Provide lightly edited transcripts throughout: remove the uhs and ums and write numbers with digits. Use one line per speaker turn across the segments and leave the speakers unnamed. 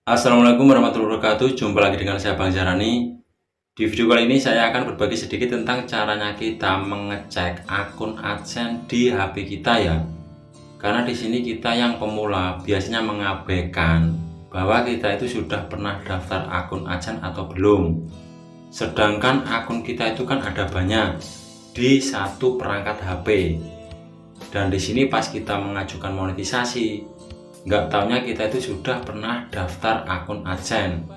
Assalamualaikum warahmatullahi wabarakatuh. Jumpa lagi dengan saya Bang Jarani. Di video kali ini saya akan berbagi sedikit tentang caranya kita mengecek akun AdSense di HP kita ya. Karena di sini kita yang pemula biasanya mengabaikan bahwa kita itu sudah pernah daftar akun AdSense atau belum. Sedangkan akun kita itu kan ada banyak di satu perangkat HP. Dan di sini pas kita mengajukan monetisasi, nggak taunya kita itu sudah pernah daftar akun AdSense,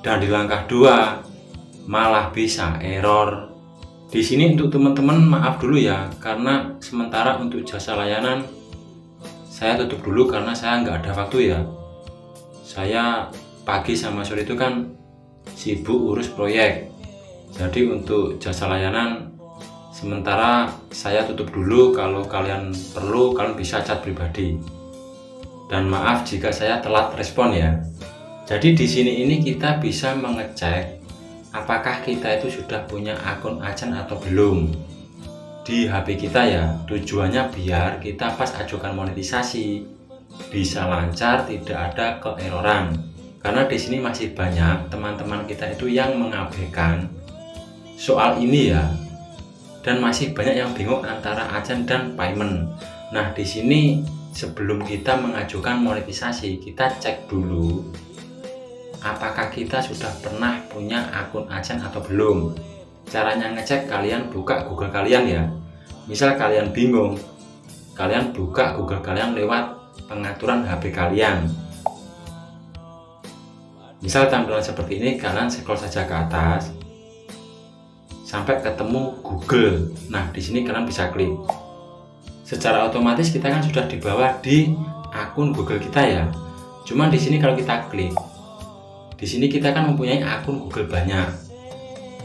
dan di langkah 2 malah bisa error. Di sini untuk teman-teman maaf dulu ya, karena sementara untuk jasa layanan saya tutup dulu karena saya nggak ada waktu ya. Saya pagi sama sore itu kan sibuk urus proyek, jadi untuk jasa layanan sementara saya tutup dulu. Kalau kalian perlu, kalian bisa chat pribadi. Dan maaf jika saya telat respon ya. Jadi di sini ini kita bisa mengecek apakah kita itu sudah punya akun AdSense atau belum di HP kita ya. Tujuannya biar kita pas ajukan monetisasi bisa lancar, tidak ada keeroran. Karena di sini masih banyak teman-teman kita itu yang mengabaikan soal ini ya. Dan masih banyak yang bingung antara AdSense dan payment. Nah, di sini sebelum kita mengajukan monetisasi, kita cek dulu apakah kita sudah pernah punya akun AdSense atau belum. Caranya ngecek, kalian buka Google kalian ya. Misal kalian bingung, kalian buka Google kalian lewat pengaturan HP kalian. Misal tampilan seperti ini, kalian scroll saja ke atas sampai ketemu Google. Nah, di sini kalian bisa klik. Secara otomatis kita kan sudah dibawa di akun Google kita ya. Cuman di sini kalau kita klik, di sini kita kan mempunyai akun Google banyak.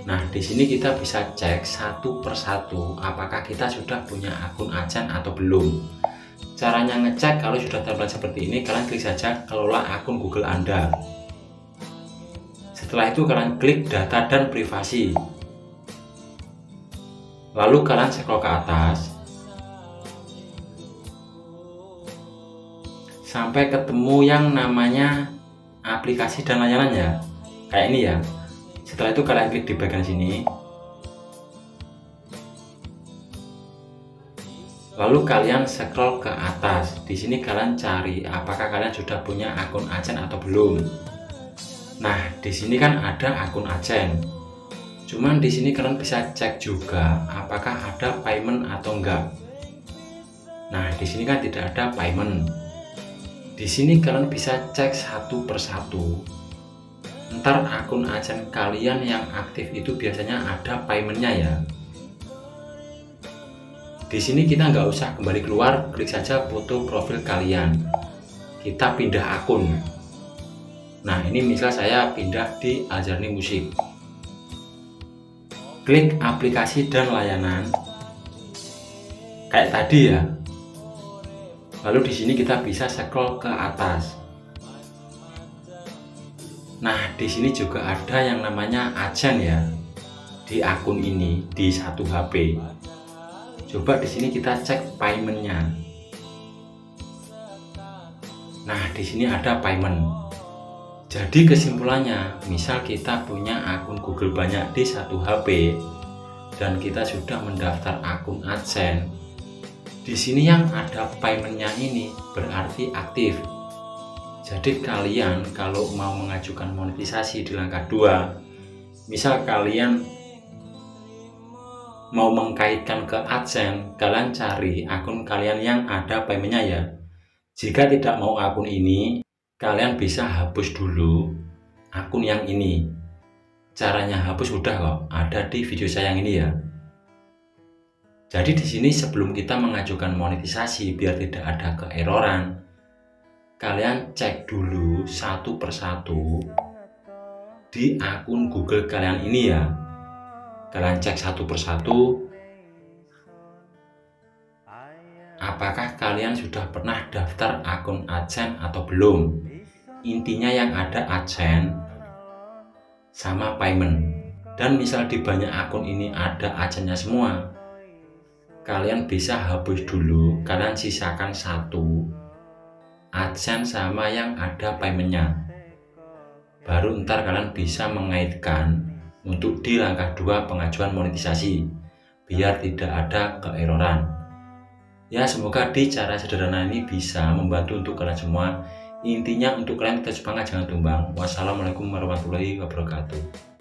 Nah, di sini kita bisa cek satu persatu apakah kita sudah punya akun AdSense atau belum. Caranya ngecek kalau sudah tampilan seperti ini, kalian klik saja kelola akun Google Anda. Setelah itu kalian klik data dan privasi. Lalu kalian scroll ke atas sampai ketemu yang namanya aplikasi dan layanan ya, kayak ini ya. Setelah itu kalian klik di bagian sini, lalu kalian scroll ke atas. Di sini kalian cari apakah kalian sudah punya akun AdSense atau belum. Nah, di sini kan ada akun AdSense. Cuman di sini kalian bisa cek juga apakah ada payment atau enggak. Nah, di sini kan tidak ada payment. Di sini kalian bisa cek satu persatu. Ntar akun AdSense kalian yang aktif itu biasanya ada paymentnya ya. Di sini kita nggak usah kembali keluar, klik saja foto profil kalian. Kita pindah akun. Nah, ini misal saya pindah di Al-Jarni Musik. Klik aplikasi dan layanan kayak tadi ya. Lalu di sini kita bisa scroll ke atas. Nah, di sini juga ada yang namanya AdSense ya di akun ini di satu HP. Coba di sini kita cek paymentnya. Nah, di sini ada payment. Jadi kesimpulannya, misal kita punya akun Google banyak di satu HP dan kita sudah mendaftar akun AdSense. Di sini yang ada paymentnya ini berarti aktif. Jadi kalian kalau mau mengajukan monetisasi di langkah 2, misal kalian mau mengkaitkan ke AdSense, kalian cari akun kalian yang ada paymentnya ya. Jika tidak mau akun ini, kalian bisa hapus dulu akun yang ini. Caranya hapus udah kok, ada di video saya yang ini ya. Jadi di sini sebelum kita mengajukan monetisasi biar tidak ada keeroran, kalian cek dulu satu persatu di akun Google kalian ini ya. Kalian cek satu persatu apakah kalian sudah pernah daftar akun AdSense atau belum. Intinya yang ada AdSense sama payment. Dan misal di banyak akun ini ada AdSense-nya semua, kalian bisa hapus dulu, kalian sisakan satu AdSense sama yang ada paymentnya. baru ntar kalian bisa mengaitkan untuk di langkah 2 pengajuan monetisasi biar tidak ada keeroran. Ya, semoga di cara sederhana ini bisa membantu untuk kalian semua. Intinya untuk kalian tetap semangat, jangan tumbang. Wassalamualaikum warahmatullahi wabarakatuh.